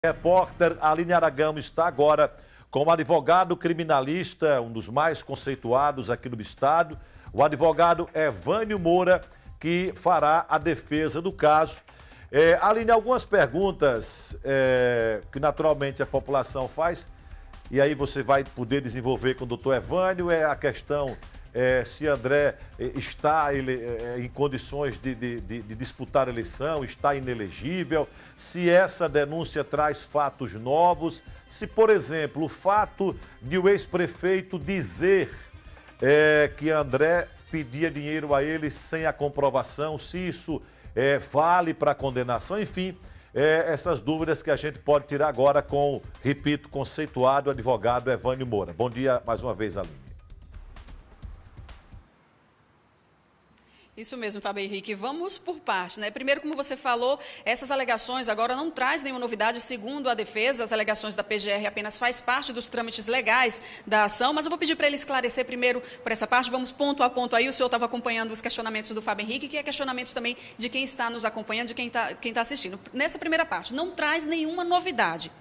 Repórter Aline Aragão está agora com o advogado criminalista, um dos mais conceituados aqui no estado, o advogado Evânio Moura, que fará a defesa do caso. Aline, algumas perguntas que naturalmente a população faz, e aí você vai poder desenvolver com o doutor Evânio, a questão se André está em condições de disputar a eleição, está inelegível, se essa denúncia traz fatos novos, se, por exemplo, o fato de o ex-prefeito dizer que André pedia dinheiro a ele sem a comprovação, se isso vale para a condenação, enfim, essas dúvidas que a gente pode tirar agora com, repito, conceituado advogado Evânio Moura. Bom dia mais uma vez, Aline. Isso mesmo, Fábio Henrique. Vamos por parte, né? Primeiro, como você falou, essas alegações agora não trazem nenhuma novidade, segundo a defesa. As alegações da PGR apenas faz parte dos trâmites legais da ação, mas eu vou pedir para ele esclarecer primeiro por essa parte. Vamos ponto a ponto aí. O senhor estava acompanhando os questionamentos do Fábio Henrique, que é questionamentos também de quem está nos acompanhando, de quem está assistindo. Nessa primeira parte, não traz nenhuma novidade.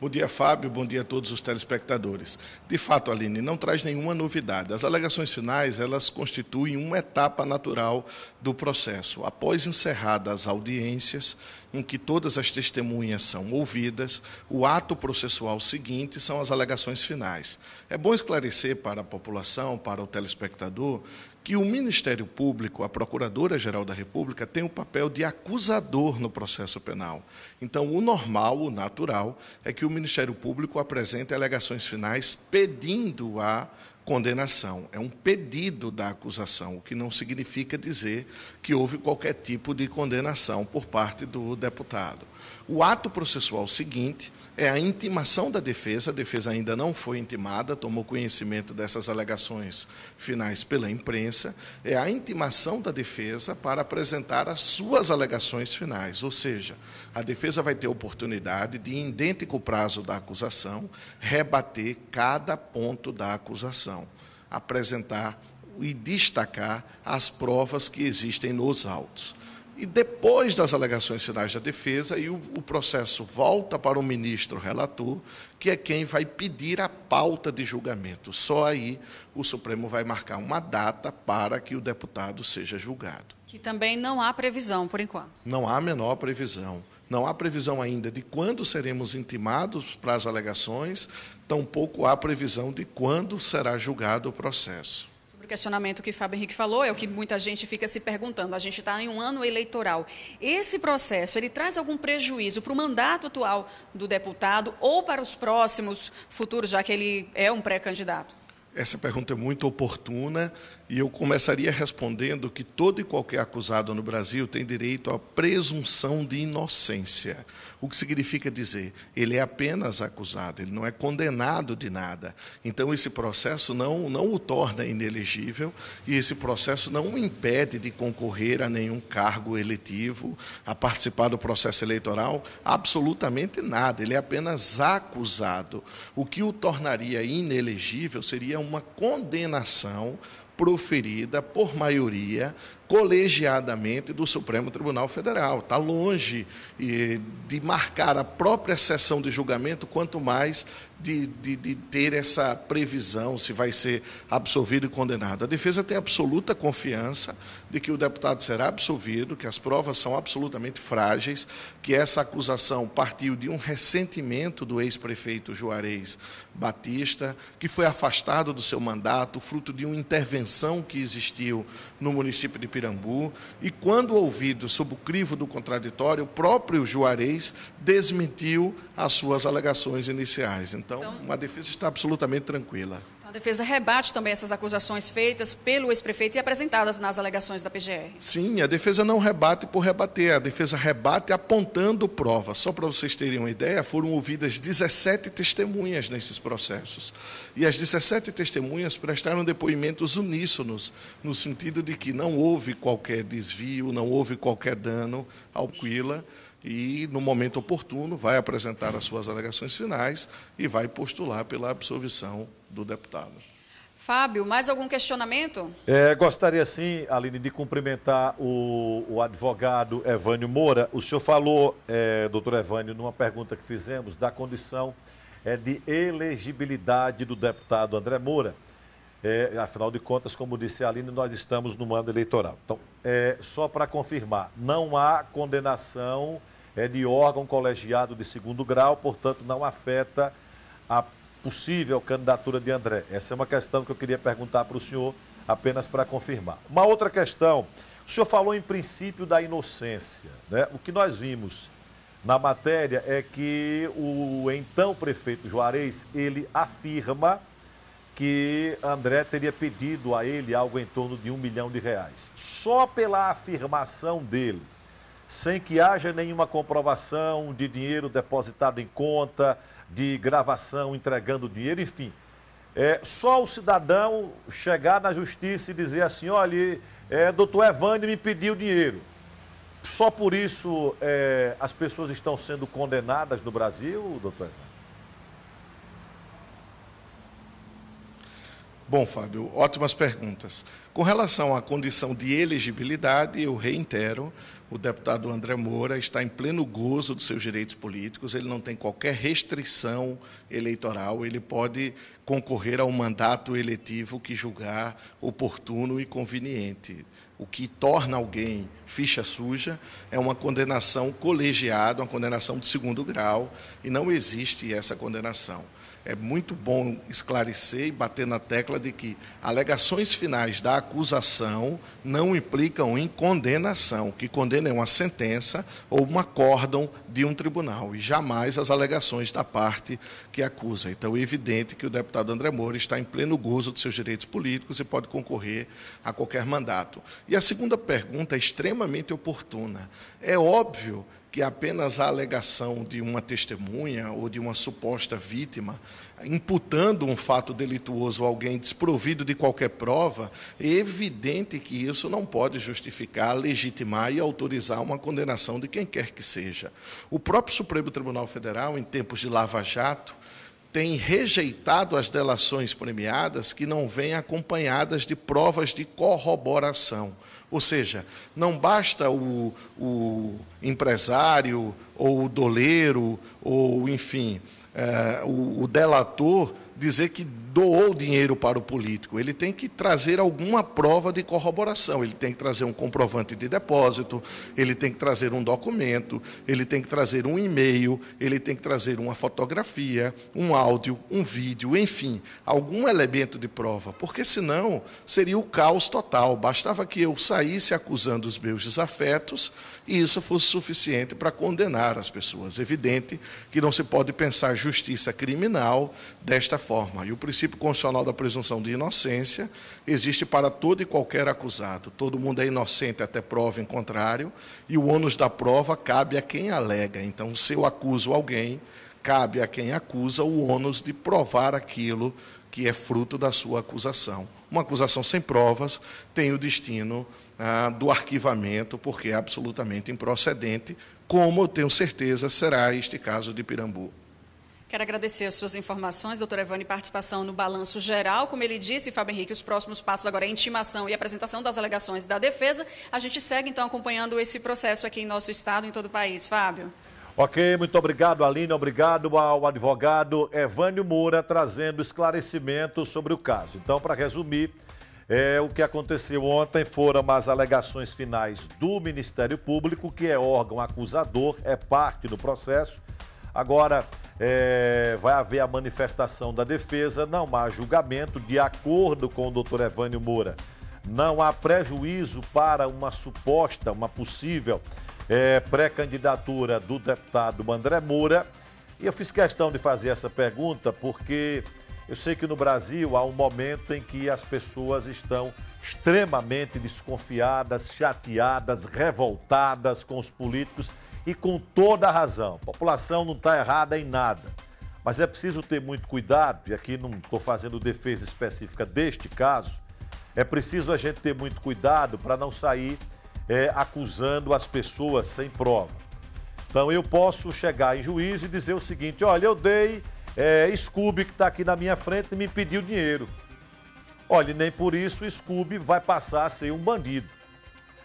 Bom dia, Fábio. Bom dia a todos os telespectadores. De fato, Aline, não traz nenhuma novidade. As alegações finais, elas constituem uma etapa natural do processo. Após encerradas as audiências, em que todas as testemunhas são ouvidas, o ato processual seguinte são as alegações finais. É bom esclarecer para a população, para o telespectador, que o Ministério Público, a Procuradora-Geral da República, tem o papel de acusador no processo penal. Então, o normal, o natural, é que o Ministério Público apresente alegações finais pedindo a condenação. É um pedido da acusação, o que não significa dizer que houve qualquer tipo de condenação por parte do deputado. O ato processual seguinte é a intimação da defesa. A defesa ainda não foi intimada, tomou conhecimento dessas alegações finais pela imprensa. É a intimação da defesa para apresentar as suas alegações finais, ou seja, a defesa vai ter oportunidade de, em idêntico prazo da acusação, rebater cada ponto da acusação, apresentar e destacar as provas que existem nos autos. E depois das alegações finais da defesa, o processo volta para o ministro relator, que é quem vai pedir a pauta de julgamento. Só aí o Supremo vai marcar uma data para que o deputado seja julgado. Que também não há previsão, por enquanto. Não há a menor previsão. Não há previsão ainda de quando seremos intimados para as alegações, tampouco há previsão de quando será julgado o processo. O questionamento que Fábio Henrique falou é o que muita gente fica se perguntando. A gente está em um ano eleitoral. Esse processo, ele traz algum prejuízo para o mandato atual do deputado ou para os próximos futuros, já que ele é um pré-candidato? Essa pergunta é muito oportuna e eu começaria respondendo que todo e qualquer acusado no Brasil tem direito à presunção de inocência. O que significa dizer, ele é apenas acusado, ele não é condenado de nada. Então, esse processo não o torna inelegível e esse processo não o impede de concorrer a nenhum cargo eletivo, a participar do processo eleitoral, absolutamente nada. Ele é apenas acusado. O que o tornaria inelegível seria uma condenação proferida por maioria, colegiadamente, do Supremo Tribunal Federal. Está longe de marcar a própria sessão de julgamento, quanto mais de ter essa previsão se vai ser absolvido e condenado. A defesa tem absoluta confiança de que o deputado será absolvido, que as provas são absolutamente frágeis, que essa acusação partiu de um ressentimento do ex-prefeito Juarez Batista, que foi afastado do seu mandato, fruto de uma intervenção que existiu no município de Pirambu, e quando ouvido sob o crivo do contraditório, o próprio Juarez desmentiu as suas alegações iniciais. Então, a defesa está absolutamente tranquila. A defesa rebate também essas acusações feitas pelo ex-prefeito e apresentadas nas alegações da PGR. Sim, a defesa não rebate por rebater, a defesa rebate apontando prova. Só para vocês terem uma ideia, foram ouvidas 17 testemunhas nesses processos. E as 17 testemunhas prestaram depoimentos uníssonos, no sentido de que não houve qualquer desvio, não houve qualquer dano ao Quila, e, no momento oportuno, vai apresentar as suas alegações finais e vai postular pela absolvição do deputado. Fábio, mais algum questionamento? Gostaria sim, Aline, de cumprimentar o advogado Evânio Moura. O senhor falou, doutor Evânio, numa pergunta que fizemos, da condição de elegibilidade do deputado André Moura. Afinal de contas, como disse a Aline, nós estamos no ano eleitoral. Então, só para confirmar, não há condenação de órgão colegiado de segundo grau, portanto, não afeta a possível candidatura de André. Essa é uma questão que eu queria perguntar para o senhor, apenas para confirmar. Uma outra questão, o senhor falou em princípio da inocência, né? O que nós vimos na matéria é que o então prefeito Juarez, ele afirma que André teria pedido a ele algo em torno de R$1 milhão. Só pela afirmação dele, sem que haja nenhuma comprovação de dinheiro depositado em conta, de gravação entregando dinheiro, enfim. Só o cidadão chegar na justiça e dizer assim, olha, doutor Evânio me pediu dinheiro. Só por isso as pessoas estão sendo condenadas no Brasil, doutor Evânio? Bom, Fábio, ótimas perguntas. Com relação à condição de elegibilidade, eu reitero, o deputado André Moura está em pleno gozo dos seus direitos políticos, ele não tem qualquer restrição eleitoral, ele pode concorrer ao mandato eletivo que julgar oportuno e conveniente. O que torna alguém ficha suja é uma condenação colegiada, uma condenação de segundo grau, e não existe essa condenação. É muito bom esclarecer e bater na tecla de que alegações finais da acusação não implicam em condenação. O que condena é uma sentença ou um acórdão de um tribunal, e jamais as alegações da parte que acusa. Então, é evidente que o deputado André Moura está em pleno gozo dos seus direitos políticos e pode concorrer a qualquer mandato. E a segunda pergunta é extremamente oportuna. É óbvio que apenas a alegação de uma testemunha ou de uma suposta vítima, imputando um fato delituoso a alguém desprovido de qualquer prova, é evidente que isso não pode justificar, legitimar e autorizar uma condenação de quem quer que seja. O próprio Supremo Tribunal Federal, em tempos de Lava Jato, tem rejeitado as delações premiadas que não vêm acompanhadas de provas de corroboração. Ou seja, não basta o empresário ou o doleiro ou, enfim, o delator dizer que doou dinheiro para o político. Ele tem que trazer alguma prova de corroboração, ele tem que trazer um comprovante de depósito, ele tem que trazer um documento, ele tem que trazer um e-mail, ele tem que trazer uma fotografia, um áudio, um vídeo, enfim, algum elemento de prova, porque senão seria o caos total. Bastava que eu saísse acusando os meus desafetos e isso fosse suficiente para condenar as pessoas. Evidente que não se pode pensar justiça criminal desta forma. E o princípio constitucional da presunção de inocência existe para todo e qualquer acusado. Todo mundo é inocente até prova em contrário, e o ônus da prova cabe a quem alega. Então, se eu acuso alguém, cabe a quem acusa o ônus de provar aquilo que é fruto da sua acusação. Uma acusação sem provas tem o destino do arquivamento, porque é absolutamente improcedente, como eu tenho certeza será este caso de Pirambu. Quero agradecer as suas informações, doutor Evânio, participação no Balanço Geral. Como ele disse, Fábio Henrique, os próximos passos agora é a intimação e apresentação das alegações da defesa. A gente segue, então, acompanhando esse processo aqui em nosso estado e em todo o país. Fábio. Ok, muito obrigado, Aline. Obrigado ao advogado Evânio Moura, trazendo esclarecimentos sobre o caso. Então, para resumir, o que aconteceu ontem foram as alegações finais do Ministério Público, que é órgão acusador, é parte do processo. Agora, vai haver a manifestação da defesa, não há julgamento, de acordo com o doutor Evânio Moura. Não há prejuízo para uma possível pré-candidatura do deputado André Moura. E eu fiz questão de fazer essa pergunta porque eu sei que no Brasil há um momento em que as pessoas estão extremamente desconfiadas, chateadas, revoltadas com os políticos, e com toda a razão. A população não está errada em nada, mas é preciso ter muito cuidado, e aqui não estou fazendo defesa específica deste caso, é preciso a gente ter muito cuidado para não sair acusando as pessoas sem prova. Então eu posso chegar em juízo e dizer o seguinte, olha, eu dei Scooby, que está aqui na minha frente, e me pediu dinheiro. Olha, nem por isso o Scooby vai passar a ser um bandido.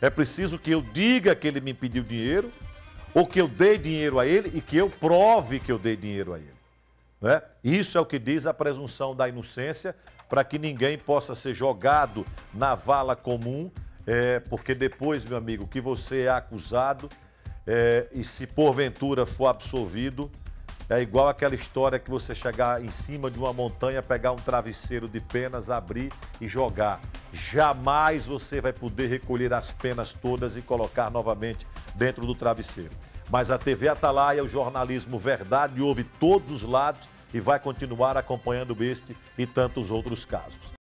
É preciso que eu diga que ele me pediu dinheiro, ou que eu dei dinheiro a ele e que eu prove que eu dei dinheiro a ele. Né? Isso é o que diz a presunção da inocência, para que ninguém possa ser jogado na vala comum, porque depois, meu amigo, que você é acusado e se porventura for absolvido, é igual aquela história que você chegar em cima de uma montanha, pegar um travesseiro de penas, abrir e jogar. Jamais você vai poder recolher as penas todas e colocar novamente dentro do travesseiro. Mas a TV Atalaia, o jornalismo verdade, ouve todos os lados e vai continuar acompanhando este e tantos outros casos.